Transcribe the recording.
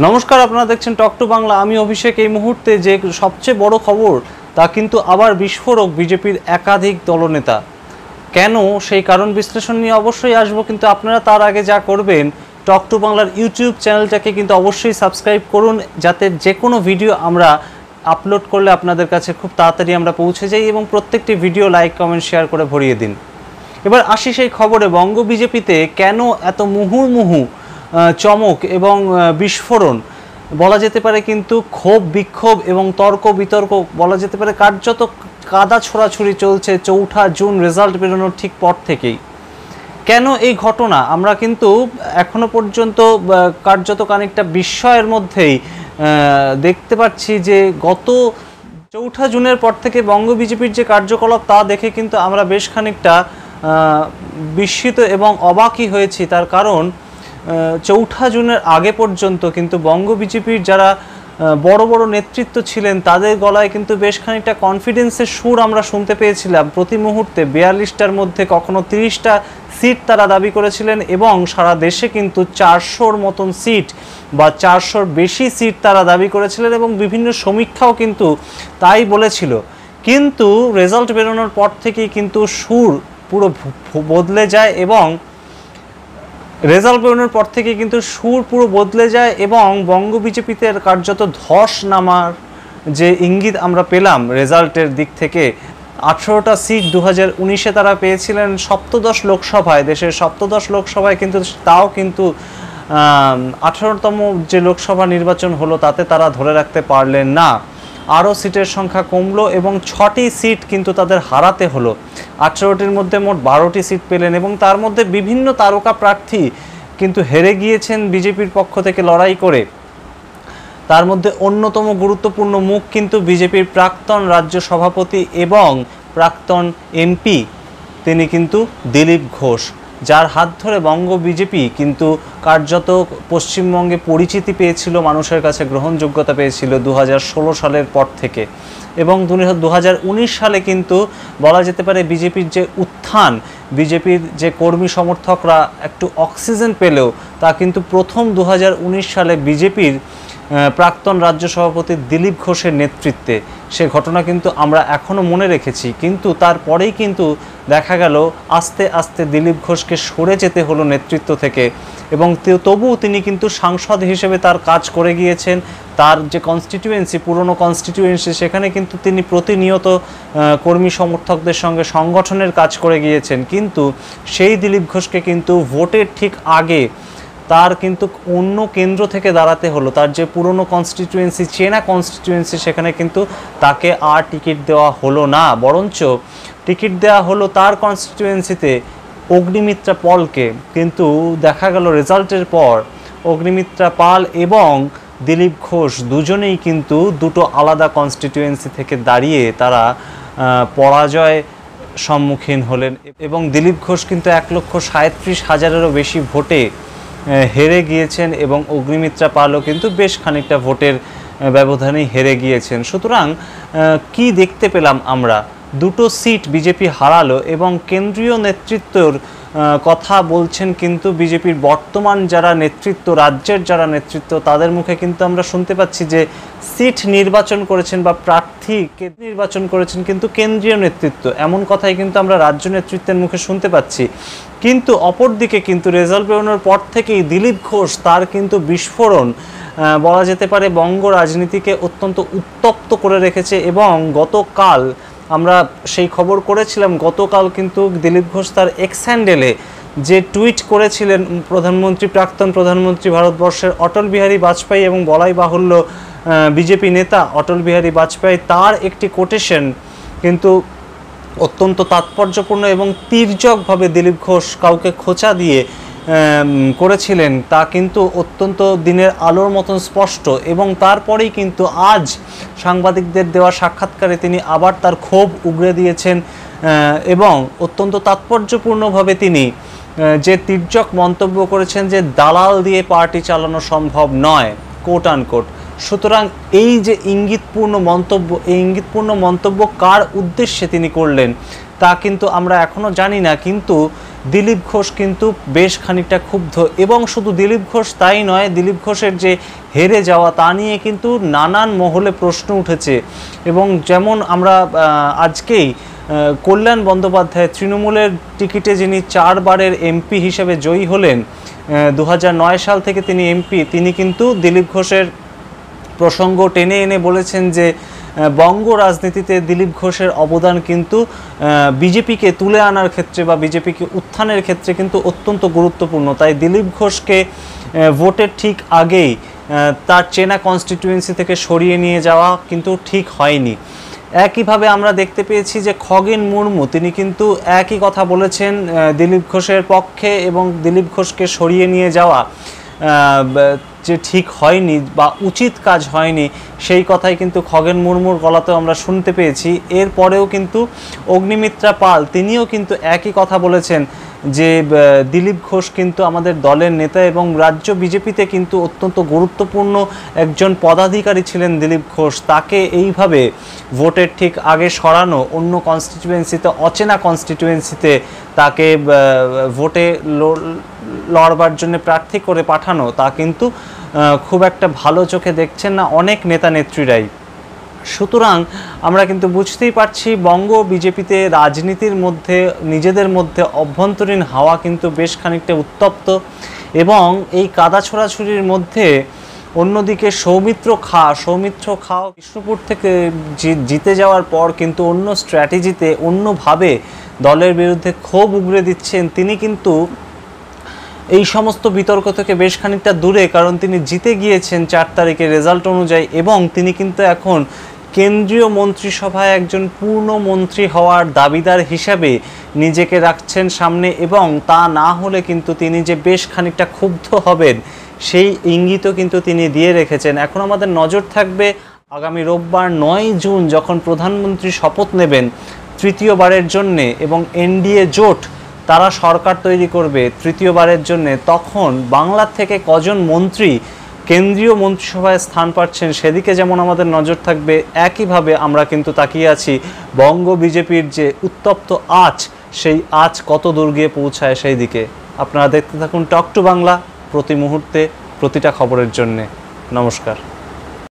নমস্কার, আপনারা দেখছেন টক টু বাংলা। আমি অভিষেক। এই মুহূর্তে যে সবচেয়ে বড় খবর তা কিন্তু আবার বিস্ফোরক বিজেপির একাধিক দলনেতা। কেন, সেই কারণ বিশ্লেষণ নিয়ে অবশ্যই আসবো, কিন্তু আপনারা তার আগে যা করবেন, টক টু বাংলার ইউটিউব চ্যানেলটাকে কিন্তু অবশ্যই সাবস্ক্রাইব করুন, যাতে যে কোনো ভিডিও আমরা আপলোড করলে আপনাদের কাছে খুব তাড়াতাড়ি আমরা পৌঁছে যাই, এবং প্রত্যেকটি ভিডিও লাইক কমেন্ট শেয়ার করে ভরিয়ে দিন। এবার আসি সেই খবরে, বঙ্গ বিজেপিতে কেন এত মুহুর্মুহু চমক এবং বিস্ফোরণ, বলা যেতে পারে কিন্তু ক্ষোভ বিক্ষোভ এবং তর্ক বিতর্ক, বলা যেতে পারে কার্যত কাদা ছোড়াছুড়ি চলছে 4 জুন রেজাল্ট বেরোনোর ঠিক পর থেকেই। কেন এই ঘটনা, আমরা কিন্তু এখনো পর্যন্ত কার্যত খানিকটা বিস্ময়ের মধ্যেই দেখতে পাচ্ছি যে গত 4 জুনের পর থেকে বঙ্গ বিজেপির যে কার্যকলাপ তা দেখে কিন্তু আমরা বেশ খানিকটা বিস্মিত এবং অবাকই হয়েছি। তার কারণ 4 জুনের আগে পর্যন্ত কিন্তু বঙ্গ বিজেপির যারা বড় বড় নেতৃত্ব ছিলেন তাদের গলায় কিন্তু বেশ খানিকটা কনফিডেন্সের সুর আমরা শুনতে পেয়েছিলাম। প্রতি মুহূর্তে 42টার মধ্যে কখনো 30টা সিট তারা দাবি করেছিলেন, এবং সারা দেশে কিন্তু 400-র মতন সিট বা 400-র বেশি সিট তারা দাবি করেছিলেন, এবং বিভিন্ন সমীক্ষাও কিন্তু তাই বলেছিল। কিন্তু রেজাল্ট বেরোনোর পর থেকেই কিন্তু সুর পুরো বদলে যায়, এবং রেজাল্ট বেরোনোর পর থেকে কিন্তু সুর পুরো বদলে যায়, এবং বঙ্গ বিজেপিতে কার্যত ধস নামার যে ইঙ্গিত আমরা পেলাম রেজাল্টের দিক থেকে। 18টা সিট 2019-এ তারা পেয়েছিলেন সপ্তদশ লোকসভায়, দেশের সপ্তদশ লোকসভায়, কিন্তু তাও কিন্তু 18তম যে লোকসভা নির্বাচন হলো তাতে তারা ধরে রাখতে পারলেন না। আরও সিটের সংখ্যা কমলো এবং 6টি সিট কিন্তু তাদের হারাতে হলো। 18টির মধ্যে মোট 12টি সিট পেলেন, এবং তার মধ্যে বিভিন্ন তারকা প্রার্থী কিন্তু হেরে গিয়েছেন বিজেপির পক্ষ থেকে লড়াই করে। তার মধ্যে অন্যতম গুরুত্বপূর্ণ মুখ কিন্তু বিজেপির প্রাক্তন রাজ্য সভাপতি এবং প্রাক্তন এমপি, তিনি কিন্তু দিলীপ ঘোষ, যার হাত ধরে বঙ্গ বিজেপি কিন্তু কার্যত পশ্চিমবঙ্গে পরিচিতি পেয়েছিল, মানুষের কাছে গ্রহণযোগ্যতা পেয়েছিল 2016 সালের পর থেকে। এবং 2019 সালে কিন্তু বলা যেতে পারে বিজেপির যে উত্থান, বিজেপির যে কর্মী সমর্থকরা একটু অক্সিজেন পেলেও, তা কিন্তু প্রথম 2019 সালে বিজেপির প্রাক্তন রাজ্য সভাপতি দিলীপ ঘোষের নেতৃত্বে। সে ঘটনা কিন্তু আমরা এখনও মনে রেখেছি, কিন্তু তারপরেই কিন্তু দেখা গেল আস্তে আস্তে দিলীপ ঘোষকে সরে যেতে হলো নেতৃত্ব থেকে, এবং তবুও তিনি কিন্তু সাংসদ হিসেবে তার কাজ করে গিয়েছেন। তার যে কনস্টিটিউয়েন্সি, পুরনো কনস্টিটিউয়েন্সি, সেখানে কিন্তু তিনি প্রতিনিয়ত কর্মী সমর্থকদের সঙ্গে সংগঠনের কাজ করে গিয়েছেন। কিন্তু সেই দিলীপ ঘোষকে কিন্তু ভোটের ঠিক আগে তার কিন্তু অন্য কেন্দ্র থেকে দাঁড়াতে হলো। তার যে পুরনো কনস্টিটিউয়েন্সি, চেনা কনস্টিটিউয়েন্সি, সেখানে কিন্তু তাকে আর টিকিট দেওয়া হলো না, বরঞ্চ টিকিট দেওয়া হলো তার কনস্টিটিউয়েন্সিতে অগ্নিমিত্রা পলকে। কিন্তু দেখা গেল রেজাল্টের পর অগ্নিমিত্রা পাল এবং দিলীপ ঘোষ দুজনেই কিন্তু দুটো আলাদা কনস্টিটিউয়েন্সি থেকে দাঁড়িয়ে তারা পরাজয় সম্মুখীন হলেন, এবং দিলীপ ঘোষ কিন্তু 1,37,000-এরও বেশি ভোটে হেরে গিয়েছেন, এবং অগ্নিমিত্রা পালও কিন্তু বেশ খানিকটা ভোটের ব্যবধানেই হেরে গিয়েছেন। সুতরাং কি দেখতে পেলাম আমরা, দুটো সিট বিজেপি হারালো, এবং কেন্দ্রীয় নেতৃত্বর কথা বলছেন কিন্তু বিজেপির বর্তমান যারা নেতৃত্ব, রাজ্যের যারা নেতৃত্ব, তাদের মুখে কিন্তু আমরা শুনতে পাচ্ছি যে সিট নির্বাচন করেছেন বা প্রার্থী নির্বাচন করেছেন কিন্তু কেন্দ্রীয় নেতৃত্ব, এমন কথাই কিন্তু আমরা রাজ্য নেতৃত্বের মুখে শুনতে পাচ্ছি। কিন্তু অপরদিকে কিন্তু রেজাল্ট বেরোনোর পর থেকেই দিলীপ ঘোষ, তার কিন্তু বিস্ফোরণ বলা যেতে পারে বঙ্গ রাজনীতিকে অত্যন্ত উত্তপ্ত করে রেখেছে। এবং গতকাল আমরা সেই খবর করেছিলাম, গতকাল কিন্তু দিলীপ ঘোষ তার এক্স হ্যান্ডেলে যে টুইট করেছিলেন প্রধানমন্ত্রী, প্রাক্তন প্রধানমন্ত্রী ভারতবর্ষের অটল বিহারী বাজপেয়ী, এবং বলাই বাহুল্য বিজেপি নেতা অটল বিহারী বাজপেয়ী, তার একটি কোটেশন কিন্তু অত্যন্ত তাৎপর্যপূর্ণ এবং তির্যকভাবে দিলীপ ঘোষ কাউকে খোঁচা দিয়ে করেছিলেন, তা কিন্তু অত্যন্ত দিনের আলোর মতন স্পষ্ট। এবং তারপরেই কিন্তু আজ সাংবাদিকদের দেওয়া সাক্ষাৎকারে তিনি আবার তার ক্ষোভ উগরে দিয়েছেন, এবং অত্যন্ত তাৎপর্যপূর্ণভাবে তিনি যে তির্যক মন্তব্য করেছেন যে দালাল দিয়ে পার্টি চালানো সম্ভব নয়, কোট আনকোট। সুতরাং এই যে ইঙ্গিতপূর্ণ মন্তব্য, এই ইঙ্গিতপূর্ণ মন্তব্য কার উদ্দেশ্যে তিনি করলেন তা কিন্তু আমরা এখনও জানি না, কিন্তু দিলীপ ঘোষ কিন্তু বেশ খানিকটা ক্ষুব্ধ। এবং শুধু দিলীপ ঘোষ তাই নয়, দিলীপ ঘোষের যে হেরে যাওয়া তা নিয়ে কিন্তু নানান মহলে প্রশ্ন উঠেছে। এবং যেমন আমরা আজকেই কল্যাণ বন্দ্যোপাধ্যায়, তৃণমূলের টিকিটে যিনি 4 বারের এমপি হিসেবে জয়ী হলেন, 2009 সাল থেকে তিনি এমপি, তিনি কিন্তু দিলীপ ঘোষের প্রসঙ্গ টেনে এনে বলেছেন যে বঙ্গ রাজনীতিতে দিলীপ ঘোষের অবদান কিন্তু বিজেপিকে তুলে আনার ক্ষেত্রে বা বিজেপিকে উত্থানের ক্ষেত্রে কিন্তু অত্যন্ত গুরুত্বপূর্ণ। তাই দিলীপ ঘোষকে ভোটের ঠিক আগেই তার চেনা কনস্টিটিউয়েন্সি থেকে সরিয়ে নিয়ে যাওয়া কিন্তু ঠিক হয়নি। একইভাবে আমরা দেখতে পেয়েছি যে খগেন মুর্মু, তিনি কিন্তু একই কথা বলেছেন দিলীপ ঘোষের পক্ষে, এবং দিলীপ ঘোষকে সরিয়ে নিয়ে যাওয়া যে ঠিক হয়নি বা উচিত কাজ হয়নি, সেই কথাই কিন্তু খগেন মুর্মুর গলাতেও আমরা শুনতে পেয়েছি। এরপরেও কিন্তু অগ্নিমিত্রা পাল, তিনিও কিন্তু একই কথা বলেছেন যে দিলীপ ঘোষ কিন্তু আমাদের দলের নেতা এবং রাজ্য বিজেপিতে কিন্তু অত্যন্ত গুরুত্বপূর্ণ একজন পদাধিকারী ছিলেন দিলীপ ঘোষ। তাকে এইভাবে ভোটের ঠিক আগে সরানো, অন্য কনস্টিটিউয়েন্সিতে, অচেনা কনস্টিটিউয়েন্সিতে তাকে ভোটে লড়বার জন্য প্রার্থী করে পাঠানো, তা কিন্তু খুব একটা ভালো চোখে দেখছেন না অনেক নেতা নেত্রীরাই। সুতরাং আমরা কিন্তু বুঝতেই পারছি বঙ্গ বিজেপিতে রাজনীতির মধ্যে নিজেদের মধ্যে অভ্যন্তরীণ হাওয়া কিন্তু বেশ খানিকটা উত্তপ্ত। এবং এই কাদা ছোড়াছুড়ির মধ্যে অন্যদিকে সৌমিত্র খাঁ বিষ্ণুপুর থেকে জিতে যাওয়ার পর কিন্তু অন্য স্ট্র্যাটেজিতে, অন্যভাবে দলের বিরুদ্ধে ক্ষোভ উগরে দিচ্ছেন। তিনি কিন্তু এই সমস্ত বিতর্ক থেকে বেশ খানিকটা দূরে, কারণ তিনি জিতে গিয়েছেন 4 তারিখে রেজাল্ট অনুযায়ী, এবং তিনি কিন্তু এখন কেন্দ্রীয় মন্ত্রিসভায় একজন পূর্ণ মন্ত্রী হওয়ার দাবিদার হিসাবে নিজেকে রাখছেন সামনে। এবং তা না হলে কিন্তু তিনি যে বেশ খানিকটা ক্ষুব্ধ হবেন, সেই ইঙ্গিতও কিন্তু তিনি দিয়ে রেখেছেন। এখন আমাদের নজর থাকবে আগামী রোববার 9 জুন যখন প্রধানমন্ত্রী শপথ নেবেন তৃতীয়বারের জন্যে, এবং এনডিএ জোট তারা সরকার তৈরি করবে তৃতীয়বারের জন্য, তখন বাংলার থেকে কজন মন্ত্রী কেন্দ্রীয় মন্ত্রিসভায় স্থান পাচ্ছেন সেদিকে যেমন আমাদের নজর থাকবে, একইভাবে আমরা কিন্তু তাকিয়ে আছি বঙ্গ বিজেপির যে উত্তপ্ত আঁচ, সেই আঁচ কত দূর গিয়ে পৌঁছায় সেই দিকে। আপনারা দেখতে থাকুন টক টু বাংলা, প্রতি মুহূর্তে প্রতিটা খবরের জন্যে। নমস্কার।